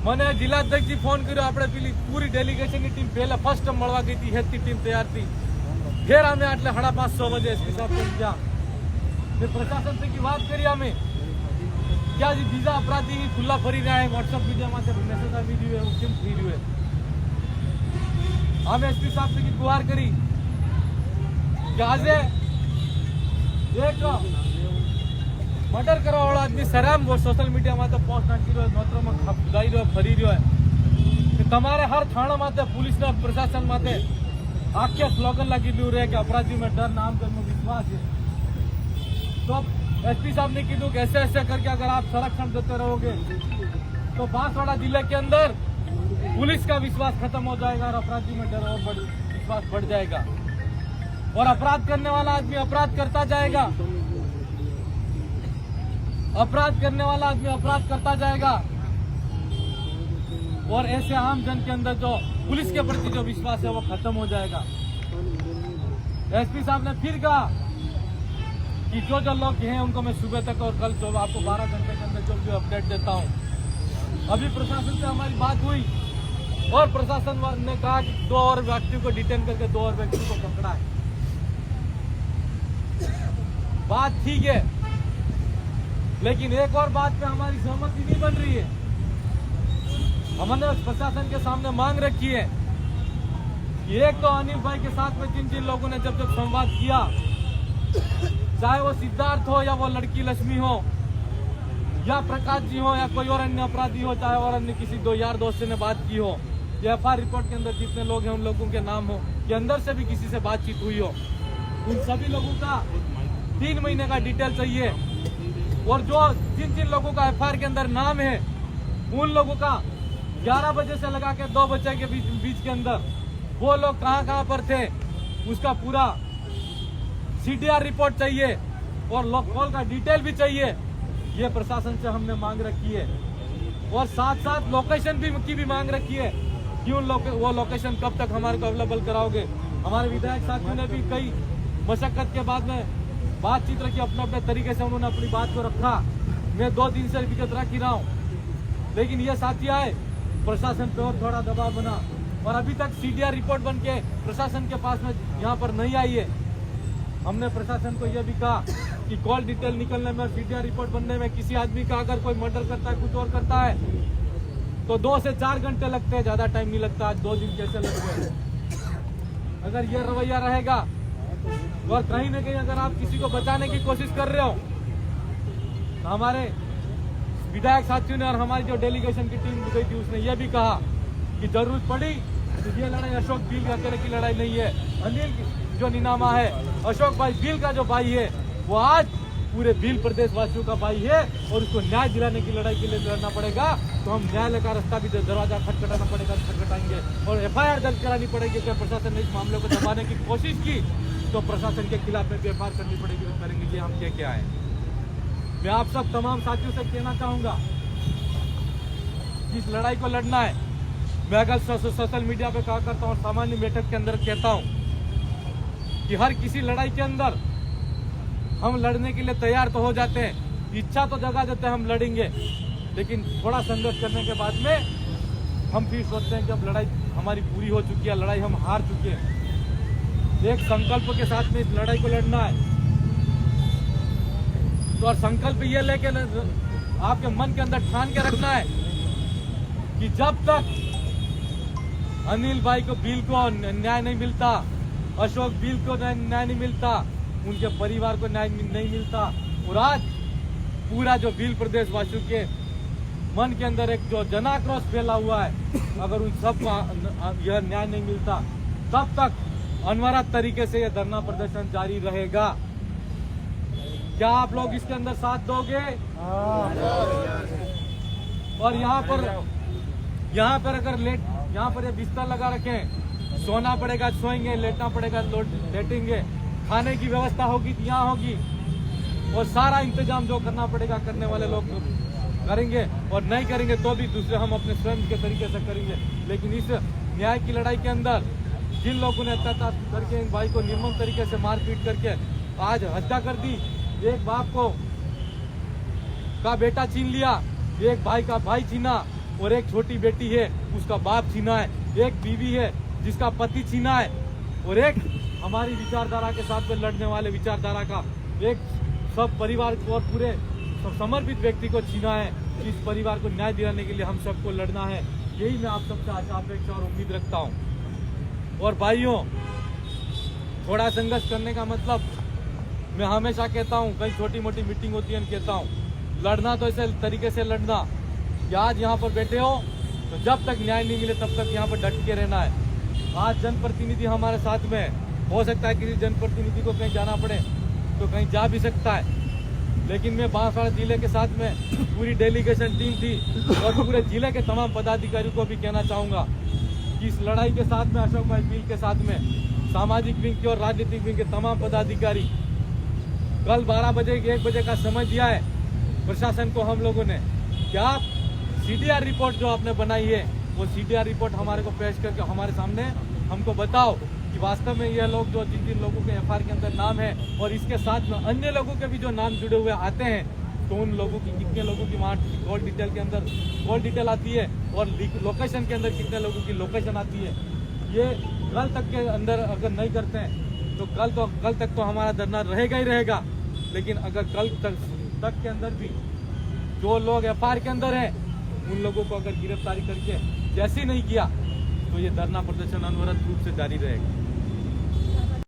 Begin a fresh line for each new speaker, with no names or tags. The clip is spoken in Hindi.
મને જિલ્લાધ્યક્ષજી ફોન કર્યો, આપણે પેલી પૂરી ડેલિગેશનની ટીમ પહેલા ફર્સ્ટ મળવા ગઈ હતી, હેતની ટીમ તૈયાર હતી. ફેર અમે આટલે 5:30 વાગે એસપી સાહેબ પહોંચ્યા. फिर प्रशासन से की बात करी हमें क्या जी बीजा अपराधी खुला फरी रहा है, व्हाट्सएप मीडिया में मैसेज આવી રહ્યું है, કેમ થઈ રહ્યું है. हम एसपी साहब से की गुहार करी कि आज एक मर्डर करवा वाला आदमी सराम वो सोशल मीडिया में पोस्ट नाखी रह्यो, नोतरो में खुदाई रह्यो, फरी रह्यो है कि तमारे हर थाणा माते पुलिस ने प्रशासन माते आख्या स्लोगन लगी रह्યું है कि अपराधी में डर नाम करनो विश्वास है. तो एसपी साहब ने कीधु कि ऐसे ऐसे करके अगर आप संरक्षण देते रहोगे तो बांसवाड़ा जिले के अंदर पुलिस का विश्वास खत्म हो जाएगा और अपराधी में डर और विश्वास बढ़ जाएगा और अपराध करने वाला आदमी अपराध करता जाएगा, अपराध करने वाला आदमी अपराध करता जाएगा और ऐसे आम जन के अंदर जो पुलिस के प्रति जो विश्वास है वो खत्म हो जाएगा. एसपी साहब ने फिर कहा कि जो लोग हैं उनको मैं सुबह तक और कल जो आपको 12 घंटे के अंदर जो भी अपडेट देता हूं. अभी प्रशासन से हमारी बात हुई और प्रशासन ने कहा कि 2 और व्यक्तियों को डिटेन करके 2 और व्यक्तियों को पकड़ा है. बात ठीक है, लेकिन एक और बात पे हमारी सहमति नहीं बन रही है. हमने प्रशासन के सामने मांग रखी है कि एक तो अनिल भाई के साथ में जिन लोगों ने जब संवाद किया, चाहे वो सिद्धार्थ हो या वो लड़की लक्ष्मी हो या प्रकाश जी हो या कोई और अन्य अपराधी हो, चाहे और अन्य किसी 2 यार दोस्त ने बात की हो, या FIR रिपोर्ट के अंदर जितने लोग हैं उन लोगों के नाम हो कि अंदर से भी किसी से बातचीत हुई हो, उन सभी लोगों का 3 महीने का डिटेल चाहिए. और जो जिन लोगों का FIR के अंदर नाम है उन लोगों का 11 बजे से लगा के 2 बजे के बीच के अंदर वो लोग कहाँ पर थे उसका पूरा CDR रिपोर्ट चाहिए और कॉल का डिटेल भी चाहिए. ये प्रशासन से हमने मांग रखी है और साथ साथ लोकेशन की भी मांग रखी है कि वो लोकेशन कब तक हमारे को अवेलेबल कराओगे. हमारे विधायक साथियों ने भी कई मशक्कत के बाद में बातचीत रखी, अपने अपने तरीके से उन्होंने अपनी बात को रखा. मैं 2 दिन से विगत रख ही रहा हूँ, लेकिन ये साथी आए, प्रशासन पे और थोड़ा दबाव बना और अभी तक CDR रिपोर्ट बन के प्रशासन के पास में यहाँ पर नहीं आई है. हमने प्रशासन को यह भी कहा कि कॉल डिटेल निकलने में और CDR रिपोर्ट बनने में किसी आदमी का अगर कोई मर्डर करता है, कुछ और करता है तो 2 से 4 घंटे लगते हैं, ज्यादा टाइम नहीं लगता. आज 2 दिन कैसे लग गए. अगर ये रवैया रहेगा और कहीं न कहीं अगर आप किसी को बचाने की कोशिश कर रहे हो तो हमारे विधायक साथियों ने और हमारी जो डेलीगेशन की टीम गई थी उसने ये भी कहा कि जरूरत पड़ी तो ये लड़ाई अशोक भील के अकेले की लड़ाई नहीं है. अनिल जो नीनामा है, अशोक भाई भील का जो भाई है वो आज पूरे भील प्रदेश वासियों का भाई है और उसको न्याय दिलाने की लड़ाई के लिए लड़ना पड़ेगा. तो हम न्यायालय का रास्ता भी दरवाजा खटखटाना पड़ेगा, खटखटाएंगे और FIR दर्ज करानी पड़ेगी. अगर प्रशासन ने इस मामले को दबाने की कोशिश की तो प्रशासन के खिलाफ में भी FIR करनी पड़ेगी. वो करेंगे कि हम क्या है. मैं आप सब तमाम साथियों से कहना चाहूंगा इस लड़ाई को लड़ना है. मैं अगर सोशल मीडिया पे कहा करता हूँ, सामान्य बैठक के अंदर कहता हूँ कि हर किसी लड़ाई के अंदर हम लड़ने के लिए तैयार तो हो जाते हैं, इच्छा तो जगा देते हैं हम लड़ेंगे, लेकिन थोड़ा संघर्ष करने के बाद में हम फिर सोचते हैं कि अब लड़ाई हमारी पूरी हो चुकी है, लड़ाई हम हार चुके हैं. एक संकल्प के साथ में इस लड़ाई को लड़ना है. तो और संकल्प ये लेके आपके मन के अंदर ठान के रखना है कि जब तक अनिल भाई को भील को न्याय नहीं मिलता, अशोक भील को न्याय नहीं मिलता, उनके परिवार को न्याय नहीं मिलता और आज पूरा जो भील प्रदेश वासियों के मन के अंदर एक जो जनाक्रोश फैला हुआ है, अगर उन सब को यह न्याय नहीं मिलता तब तक अनवरत तरीके से यह धरना प्रदर्शन जारी रहेगा. क्या आप लोग इसके अंदर साथ दोगे? और यहाँ पर अगर यहाँ पर ये बिस्तर लगा रखे, सोना पड़ेगा सोएंगे, लेटना पड़ेगा लेटेंगे, खाने की व्यवस्था होगी तो यहाँ होगी और सारा इंतजाम जो करना पड़ेगा करने वाले लोग करेंगे और नहीं करेंगे तो भी दूसरे हम अपने स्वयं के तरीके से करेंगे. लेकिन इस न्याय की लड़ाई के अंदर जिन लोगों ने अत्याचार करके इन भाई को निर्मम तरीके से मारपीट करके आज हत्या कर दी, एक बाप को का बेटा छीन लिया, एक भाई का भाई छीना और एक छोटी बेटी है उसका बाप छीना है, एक बीवी है जिसका पति छीना है, और एक हमारी विचारधारा के साथ में लड़ने वाले विचारधारा का एक सब परिवार को और पूरे समर्पित व्यक्ति को छीना है। इस परिवार को न्याय दिलाने के लिए हम सबको लड़ना है। यही मैं आप सबसे आशा अपेक्षा और उम्मीद रखता हूँ। और भाइयों, थोड़ा संघर्ष करने का मतलब मैं हमेशा कहता हूँ, कई छोटी मोटी मीटिंग होती है, कहता हूँ लड़ना तो ऐसे तरीके से लड़ना कि आज यहाँ पर बैठे हो तो जब तक न्याय नहीं मिले तब तक यहाँ पर डट के रहना है। आज जनप्रतिनिधि हमारे साथ में है, हो सकता है किसी जनप्रतिनिधि को कहीं जाना पड़े तो कहीं जा भी सकता है, लेकिन मैं बांसवाड़ा जिले के साथ में पूरी डेलीगेशन टीम थी और पूरे जिले के तमाम पदाधिकारियों को भी कहना चाहूँगा कि इस लड़ाई के साथ में अशोक भाई पील के साथ में सामाजिक विंग के और राजनीतिक विंग के तमाम पदाधिकारी कल 12 बजे 1 बजे का समय दिया है प्रशासन को हम लोगों ने, क्या CDR रिपोर्ट जो आपने बनाई है वो CDR रिपोर्ट हमारे को पेश करके हमारे सामने हमको बताओ कि वास्तव में ये लोग जो जिन लोगों के FIR के अंदर नाम है और इसके साथ में अन्य लोगों के भी जो नाम जुड़े हुए आते हैं तो उन लोगों की कितने लोगों की वहाँ कॉल डिटेल के अंदर कॉल डिटेल आती है और लोकेशन के अंदर कितने लोगों की लोकेशन आती है। ये कल तक के अंदर अगर नहीं करते हैं तो कल तक तो हमारा धरना रहेगा ही रहेगा, लेकिन अगर कल तक के अंदर भी जो लोग FIR के अंदर हैं उन लोगों को अगर गिरफ्तारी करके जैसे नहीं किया तो ये धरना प्रदर्शन अनवरत रूप से जारी रहेगा।